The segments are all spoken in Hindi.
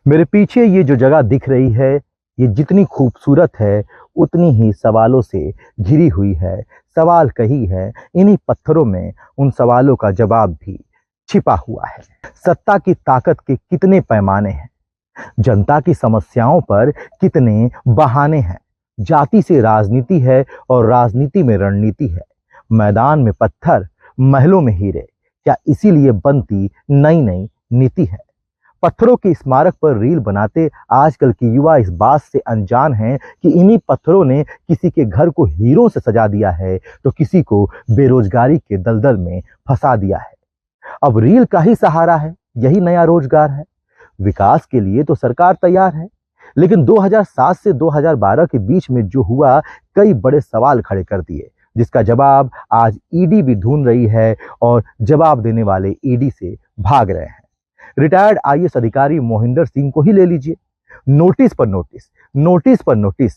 मेरे पीछे ये जो जगह दिख रही है, ये जितनी खूबसूरत है उतनी ही सवालों से घिरी हुई है। सवाल कही है, इन्हीं पत्थरों में उन सवालों का जवाब भी छिपा हुआ है। सत्ता की ताकत के कितने पैमाने हैं, जनता की समस्याओं पर कितने बहाने हैं। जाति से राजनीति है और राजनीति में रणनीति है। मैदान में पत्थर, महलों में हीरे, क्या इसीलिए बनती नई नई नीति है। पत्थरों के स्मारक पर रील बनाते आजकल की युवा इस बात से अनजान हैं कि इन्हीं पत्थरों ने किसी के घर को हीरों से सजा दिया है तो किसी को बेरोजगारी के दलदल में फंसा दिया है। अब रील का ही सहारा है, यही नया रोजगार है। विकास के लिए तो सरकार तैयार है, लेकिन 2007 से 2012 के बीच में जो हुआ, कई बड़े सवाल खड़े कर दिए, जिसका जवाब आज ईडी भी ढूंढ रही है और जवाब देने वाले ईडी से भाग रहे हैं। रिटायर्ड आईएएस अधिकारी मोहिंदर सिंह को ही ले लीजिए। नोटिस पर नोटिस, नोटिस पर नोटिस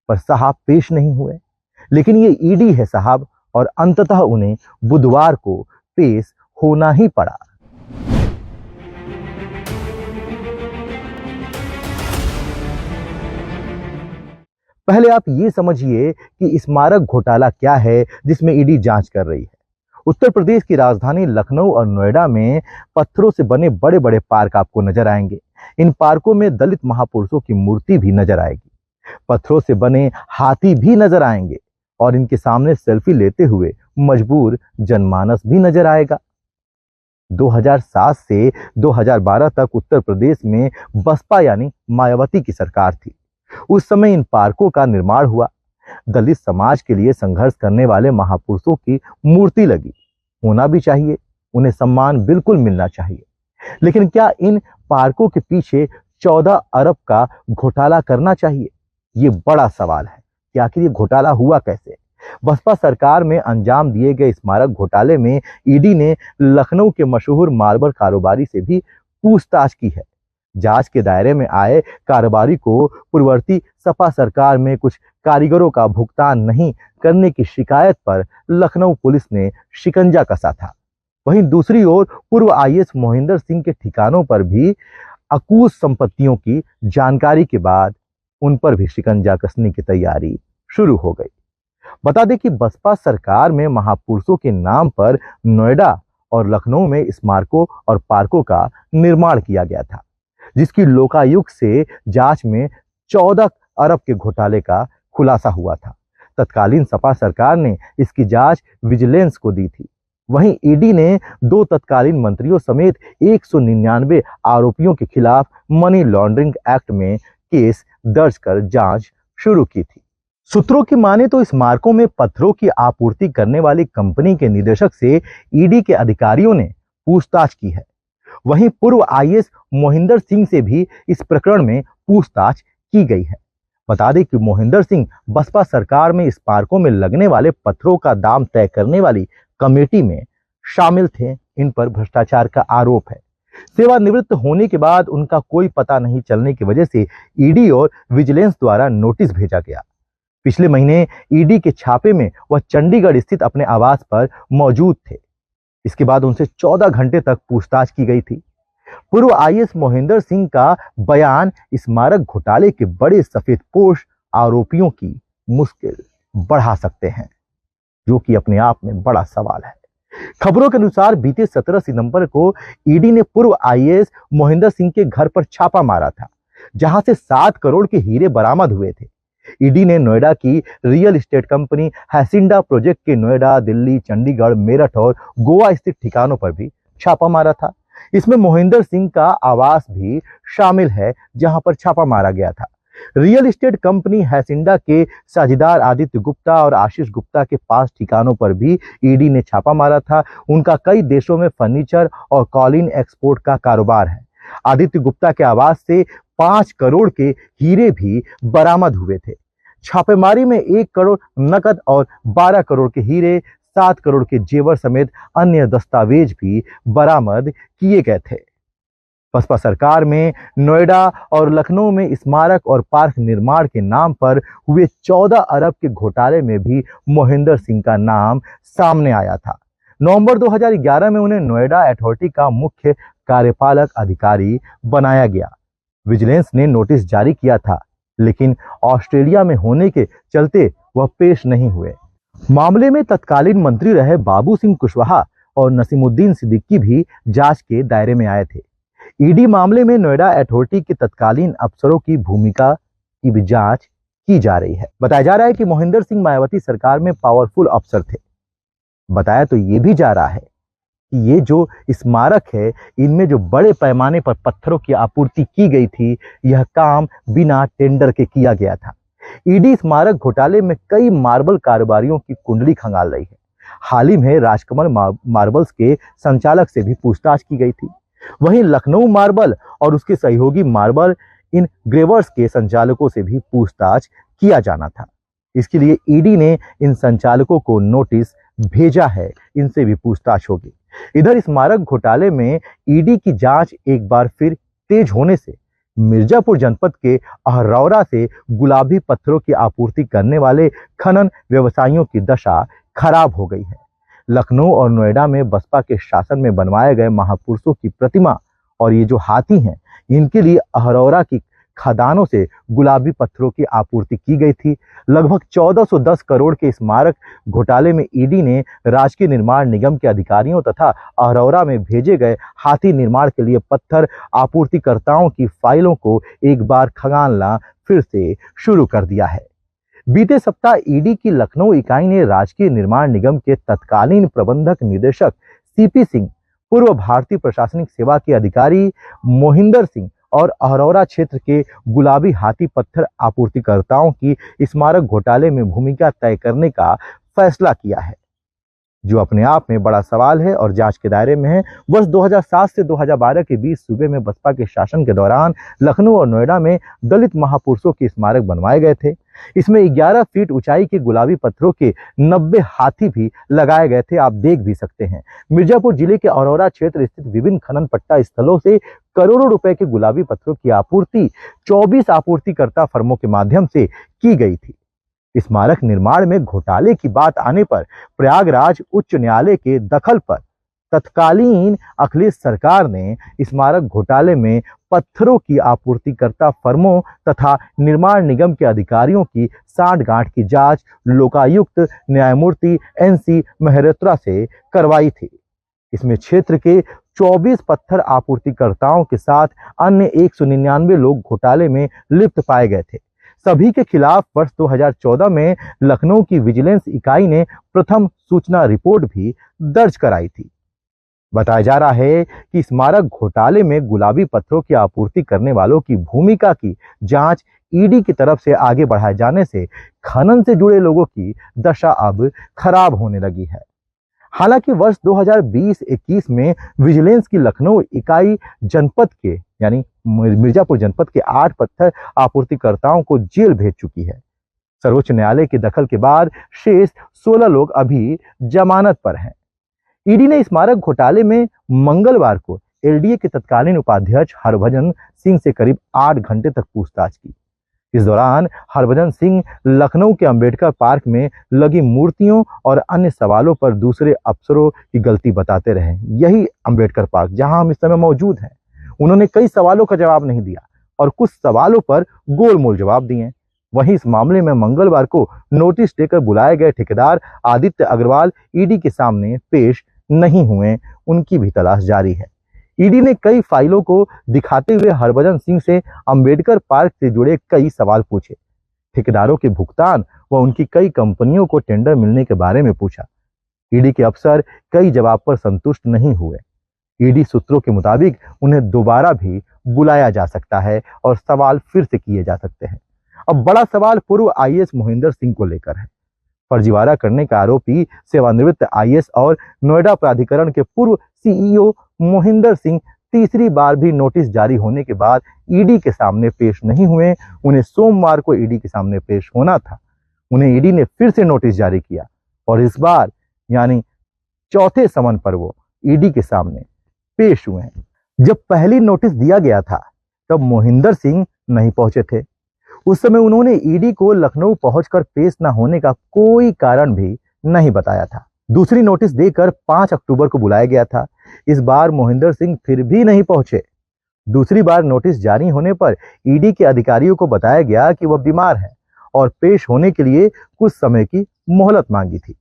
पर साहब पेश नहीं हुए, लेकिन ये ईडी है साहब, और अंततः उन्हें बुधवार को पेश होना ही पड़ा। पहले आप ये समझिए कि स्मारक घोटाला क्या है जिसमें ईडी जांच कर रही है। उत्तर प्रदेश की राजधानी लखनऊ और नोएडा में पत्थरों से बने बड़े बड़े पार्क आपको नजर आएंगे। इन पार्कों में दलित महापुरुषों की मूर्ति भी नजर आएगी, पत्थरों से बने हाथी भी नजर आएंगे और इनके सामने सेल्फी लेते हुए मजबूर जनमानस भी नजर आएगा। 2007 से 2012 तक उत्तर प्रदेश में बसपा यानी मायावती की सरकार थी। उस समय इन पार्कों का निर्माण हुआ। दलित समाज के लिए संघर्ष करने वाले महापुरुषों की मूर्ति लगी, होना भी चाहिए, उन्हें सम्मान बिल्कुल मिलना चाहिए। लेकिन क्या इन पार्कों के पीछे 14 अरब का घोटाला करना चाहिए? ये बड़ा सवाल है कि आखिर ये घोटाला हुआ कैसे। बसपा सरकार में अंजाम दिए गए स्मारक घोटाले में ईडी ने लखनऊ के मशहूर मार्बल कारोबारी से भी पूछताछ की है। जांच के दायरे में आए कारोबारी को पूर्ववर्ती सपा सरकार में कुछ कारीगरों का भुगतान नहीं करने की शिकायत पर लखनऊ पुलिस ने शिकंजा कसा था। वहीं दूसरी ओर पूर्व आईएएस मोहिंदर सिंह के ठिकानों पर भी अकूत संपत्तियों की जानकारी के बाद उन पर भी शिकंजा कसने की तैयारी शुरू हो गई। बता दें कि बसपा सरकार में महापुरुषों के नाम पर नोएडा और लखनऊ में स्मारकों और पार्कों का निर्माण किया गया था, जिसकी लोकायुक्त से जांच में 14 अरब के घोटाले का खुलासा हुआ था। तत्कालीन सपा सरकार ने इसकी जांच विजिलेंस को दी थी। वहीं ईडी ने 2 तत्कालीन मंत्रियों समेत 199 आरोपियों के खिलाफ मनी लॉन्ड्रिंग एक्ट में केस दर्ज कर जांच शुरू की थी। सूत्रों की माने तो स्मारकों में पत्थरों की आपूर्ति करने वाली कंपनी के निदेशक से ईडी के अधिकारियों ने पूछताछ की है। वहीं पूर्व आईएएस मोहिंदर सिंह से भी इस प्रकरण में पूछताछ की गई है। बता दें कि मोहिंदर सिंह बसपा सरकार में इस पार्कों में लगने वाले पत्थरों का दाम तय करने वाली कमेटी में शामिल थे। इन पर भ्रष्टाचार का आरोप है। सेवानिवृत्त होने के बाद उनका कोई पता नहीं चलने की वजह से ईडी और विजिलेंस द्वारा नोटिस भेजा गया। पिछले महीने ईडी के छापे में वह चंडीगढ़ स्थित अपने आवास पर मौजूद थे। इसके बाद उनसे 14 घंटे तक पूछताछ की गई थी। पूर्व आईएएस मोहिंदर सिंह का बयान स्मारक घोटाले के बड़े सफेदपोश आरोपियों की मुश्किल बढ़ा सकते हैं, जो कि अपने आप में बड़ा सवाल है। खबरों के अनुसार बीते 17 सितंबर को ईडी ने पूर्व आईएएस मोहिंदर सिंह के घर पर छापा मारा था, जहां से 7 करोड़ के हीरे बरामद हुए थे। ईडी ने नोएडा की real estate company Hacienda project के नोएडा, दिल्ली, चंडीगढ़, मेरठ और गोवा स्थित ठिकानों पर भी छापा मारा था। इसमें मोहिंदर सिंह का आवास भी शामिल है, जहां पर छापा मारा गया था। रियल एस्टेट कंपनी हैसिंडा के साझेदार आदित्य गुप्ता और आशीष गुप्ता के 5 ठिकानों पर भी ईडी ने छापा मारा था। उनका कई देशों में फर्नीचर और कॉलिन एक्सपोर्ट का कारोबार है। आदित्य गुप्ता के आवास से 5 करोड़ के हीरे भी बरामद हुए थे। छापेमारी में 1 करोड़ नकद और 12 करोड़ के हीरे, 7 करोड़ के जेवर समेत अन्य दस्तावेज भी बरामद किए गए थे। बसपा सरकार में नोएडा और लखनऊ में स्मारक और पार्क निर्माण के नाम पर हुए 14 अरब के घोटाले में भी मोहिंदर सिंह का नाम सामने आया था। नवंबर 2011 में उन्हें नोएडा अथॉरिटी का मुख्य कार्यपालक अधिकारी बनाया गया। विजिलेंस ने नोटिस जारी किया था, लेकिन ऑस्ट्रेलिया में होने के चलते वह पेश नहीं हुए। मामले में तत्कालीन मंत्री रहे बाबू सिंह कुशवाहा और नसीमुद्दीन सिद्दीकी भी जांच के दायरे में आए थे। ईडी मामले में नोएडा अथॉरिटी के तत्कालीन अफसरों की भूमिका की भी जांच की जा रही है। बताया जा रहा है कि मोहिंदर सिंह मायावती सरकार में पावरफुल अफसर थे। बताया तो ये भी जा रहा है कि ये जो स्मारक है, इनमें जो बड़े पैमाने पर पत्थरों की आपूर्ति की गई थी, यह काम बिना टेंडर के किया गया था। ईडी स्मारक घोटाले में कई मार्बल कारोबारियों की कुंडली खंगाल रही है। हाल ही में राजकमल मार्बल्स के संचालक से भी पूछताछ की गई थी। वहीं लखनऊ मार्बल और उसके सहयोगी मार्बल इन ग्रेवर्स के संचालकों से भी पूछताछ किया जाना था। इसके लिए ईडी ने इन संचालकों को नोटिस भेजा है, इनसे भी पूछताछ होगी। इधर स्मारक घोटाले में ईडी की जांच एक बार फिर तेज होने से मिर्जापुर जनपद के अहरौरा से गुलाबी पत्थरों की आपूर्ति करने वाले खनन व्यवसायियों की दशा खराब हो गई है। लखनऊ और नोएडा में बसपा के शासन में बनवाए गए महापुरुषों की प्रतिमा और ये जो हाथी हैं, इनके लिए अहरौरा की खदानों से गुलाबी पत्थरों की आपूर्ति की गई थी। लगभग 1410 करोड़ के स्मारक घोटाले में ईडी ने राजकीय निर्माण निगम के अधिकारियों तथा अहरौरा में भेजे गए हाथी निर्माण के लिए पत्थर आपूर्तिकर्ताओं की फाइलों को एक बार खंगालना फिर से शुरू कर दिया है। बीते सप्ताह ईडी की लखनऊ इकाई ने राजकीय निर्माण निगम के तत्कालीन प्रबंधक निदेशक सीपी सिंह, पूर्व भारतीय प्रशासनिक सेवा के अधिकारी मोहिंदर सिंह और अहरौरा क्षेत्र के गुलाबी हाथी पत्थर आपूर्तिकर्ताओं की स्मारक घोटाले में भूमिका तय करने का फैसला किया है, जो अपने आप में बड़ा सवाल है और जांच के दायरे में है। वर्ष 2007 से 2012 के बीच सूबे में बसपा के शासन के दौरान लखनऊ और नोएडा में दलित महापुरुषों के स्मारक बनवाए गए थे। इसमें 11 फीट ऊंचाई के गुलाबी पत्थरों के 90 हाथी भी लगाए गए थे। आप देख भी सकते हैं। मिर्जापुर जिले के अहरौरा क्षेत्र स्थित विभिन्न खनन पट्टा स्थलों से करोड़ों रुपए के गुलाबी पत्थरों की आपूर्ति 24 आपूर्तिकर्ता फर्मों के माध्यम से की गई थी। स्मारक निर्माण में घोटाले की बात आने पर प्रयागराज उच्च न्यायालय के दखल पर तत्कालीन अखिलेश सरकार ने स्मारक घोटाले में पत्थरों की आपूर्तिकर्ता फर्मों तथा निर्माण निगम के अधिकारियों की सांठगांठ की जांच लोकायुक्त न्यायमूर्ति NC मेहरोत्रा से करवाई थी। इसमें क्षेत्र के 24 पत्थर आपूर्तिकर्ताओं के साथ अन्य 199 लोग घोटाले में लिप्त पाए गए थे। सभी के खिलाफ वर्ष 2014 में लखनऊ की विजिलेंस इकाई ने प्रथम सूचना रिपोर्ट भी दर्ज कराई थी। बताया जा रहा है कि स्मारक घोटाले में गुलाबी पत्थरों की आपूर्ति करने वालों की भूमिका की जांच ईडी की तरफ से आगे बढ़ाए जाने से खनन से जुड़े लोगों की दशा अब खराब होने लगी है। हालांकि वर्ष 2020-21 में विजिलेंस की लखनऊ इकाई जनपद के यानी मिर्जापुर जनपद के 8 पत्थर आपूर्तिकर्ताओं को जेल भेज चुकी है। सर्वोच्च न्यायालय के दखल के बाद शेष 16 लोग अभी जमानत पर हैं। ईडी ने स्मारक घोटाले में मंगलवार को एलडीए के तत्कालीन उपाध्यक्ष हरभजन सिंह से करीब 8 घंटे तक पूछताछ की। इस दौरान हरभजन सिंह लखनऊ के अंबेडकर पार्क में लगी मूर्तियों और अन्य सवालों पर दूसरे अफसरों की गलती बताते रहे। यही अंबेडकर पार्क जहां हम इस समय मौजूद हैं, उन्होंने कई सवालों का जवाब नहीं दिया और कुछ सवालों पर गोलमोल जवाब दिए। वहीं इस मामले में मंगलवार को नोटिस देकर बुलाए गए ठेकेदार आदित्य अग्रवाल ईडी के सामने पेश नहीं हुए, उनकी भी तलाश जारी है। ईडी ने कई फाइलों को दिखाते हुए हरभजन सिंह से अंबेडकर पार्क से जुड़े कई सवाल पूछे। ठेकेदारों के भुगतान व उनकी कई कंपनियों को टेंडर मिलने के बारे में पूछा। ईडी के अफसर कई जवाब पर संतुष्ट नहीं हुए। ईडी सूत्रों के मुताबिक उन्हें दोबारा भी बुलाया जा सकता है और सवाल फिर से किए जा सकते हैं। अब बड़ा सवाल पूर्व आईएएस मोहिंदर सिंह को लेकर है। फर्जीवाड़ा करने का आरोपी सेवानिवृत्त आईएएस और नोएडा प्राधिकरण के पूर्व सीईओ मोहिंदर सिंह तीसरी बार भी नोटिस जारी होने के बाद ईडी के सामने पेश नहीं हुए। उन्हें सोमवार को ईडी के सामने पेश होना था। उन्हें ईडी ने फिर से नोटिस जारी किया और इस बार यानी चौथे समन पर वो ईडी के सामने पेश हुए हैं। जब पहली नोटिस दिया गया था तब मोहिंदर सिंह नहीं पहुंचे थे। उस समय उन्होंने ईडी को लखनऊ पहुंचकर पेश न होने का कोई कारण भी नहीं बताया था। दूसरी नोटिस देकर 5 अक्टूबर को बुलाया गया था। इस बार मोहिंदर सिंह फिर भी नहीं पहुंचे। दूसरी बार नोटिस जारी होने पर ईडी के अधिकारियों को बताया गया कि वह बीमार है और पेश होने के लिए कुछ समय की मोहलत मांगी थी।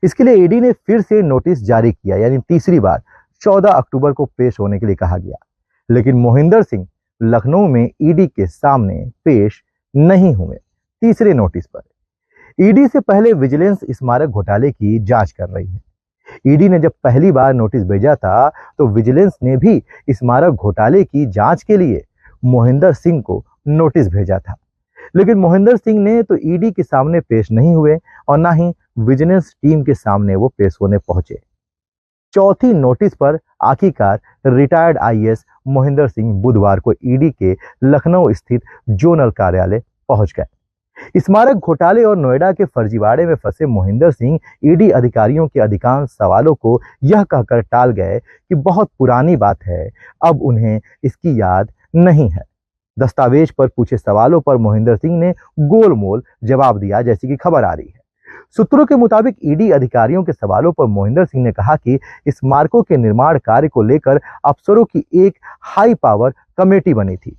इसके लिए ईडी ने फिर से नोटिस जारी किया, यानी तीसरी बार 14 अक्टूबर को पेश होने के लिए कहा गया। लेकिन मोहिंदर सिंह लखनऊ में ईडी के सामने पेश नहीं हुए तीसरे नोटिस पर। ईडी से पहले विजिलेंस स्मारक घोटाले की जांच कर रही है। ईडी ने जब पहली बार नोटिस भेजा था तो विजिलेंस ने भी स्मारक घोटाले की जांच के लिए मोहिंदर सिंह को नोटिस भेजा था। लेकिन मोहिंदर सिंह ने तो ईडी के सामने पेश नहीं हुए और ना ही विजिलेंस टीम के सामने वो पेश होने पहुंचे। चौथी नोटिस पर आखिरकार रिटायर्ड आईएएस मोहिंदर सिंह बुधवार को ईडी के लखनऊ स्थित जोनल कार्यालय पहुंच गए। स्मारक घोटाले और नोएडा के फर्जीवाड़े में फंसे मोहिंदर सिंह ईडी अधिकारियों के अधिकांश सवालों को यह कहकर टाल गए कि बहुत पुरानी बात है, अब उन्हें इसकी याद नहीं है। दस्तावेज पर पूछे सवालों पर मोहिंदर सिंह ने गोलमोल जवाब दिया, जैसी कि खबर आ रही है। सूत्रों के मुताबिक ईडी अधिकारियों के सवालों पर मोहिंदर सिंह ने कहा कि स्मारकों के निर्माण कार्य को लेकर अफसरों की एक हाई पावर कमेटी बनी थी।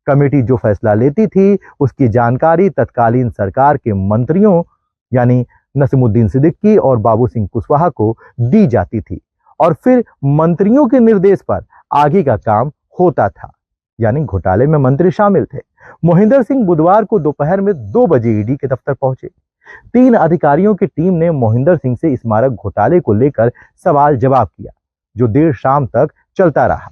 कमेटी जो फैसला लेती थी उसकी जानकारी तत्कालीन सरकार के मंत्रियों यानी नसीमुद्दीन सिद्दीकी और बाबू सिंह कुशवाहा को दी जाती थी और फिर मंत्रियों के निर्देश पर आगे का काम होता था, यानी घोटाले में मंत्री शामिल थे। मोहिंदर सिंह बुधवार को दोपहर में 2 बजे ईडी के दफ्तर पहुंचे। 3 अधिकारियों की टीम ने मोहिंदर सिंह से स्मारक घोटाले को लेकर सवाल जवाब किया, जो देर शाम तक चलता रहा।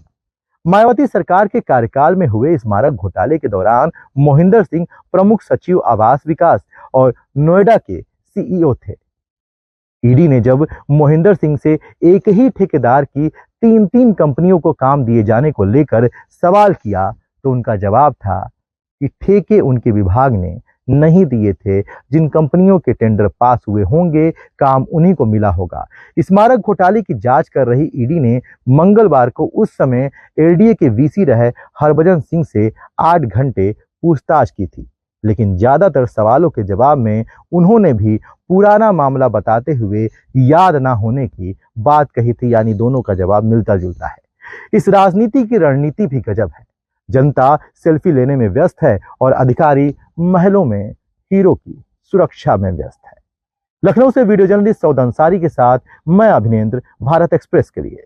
मायावती सरकार के कार्यकाल में हुए स्मारक घोटाले के दौरान मोहिंदर सिंह प्रमुख सचिव आवास विकास और नोएडा के सीईओ थे। ईडी ने जब मोहिंदर सिंह से एक ही ठेकेदार की 3-3 कंपनियों को काम दिए जाने को लेकर सवाल किया तो उनका जवाब था कि ठेके उनके विभाग ने नहीं दिए थे, जिन कंपनियों के टेंडर पास हुए होंगे काम उन्हीं को मिला होगा। स्मारक घोटाले की जांच कर रही ईडी ने मंगलवार को उस समय एलडीए के वीसी रहे हरभजन सिंह से 8 घंटे पूछताछ की थी, लेकिन ज्यादातर सवालों के जवाब में उन्होंने भी पुराना मामला बताते हुए याद ना होने की बात कही थी, यानी दोनों का जवाब मिलता जुलता है। इस राजनीति की रणनीति भी गजब है। जनता सेल्फी लेने में व्यस्त है और अधिकारी महलों में हीरो की सुरक्षा में व्यस्त है। लखनऊ से वीडियो जर्नलिस्ट सौद अंसारी के साथ मैं अभिनेंद्र, भारत एक्सप्रेस के लिए।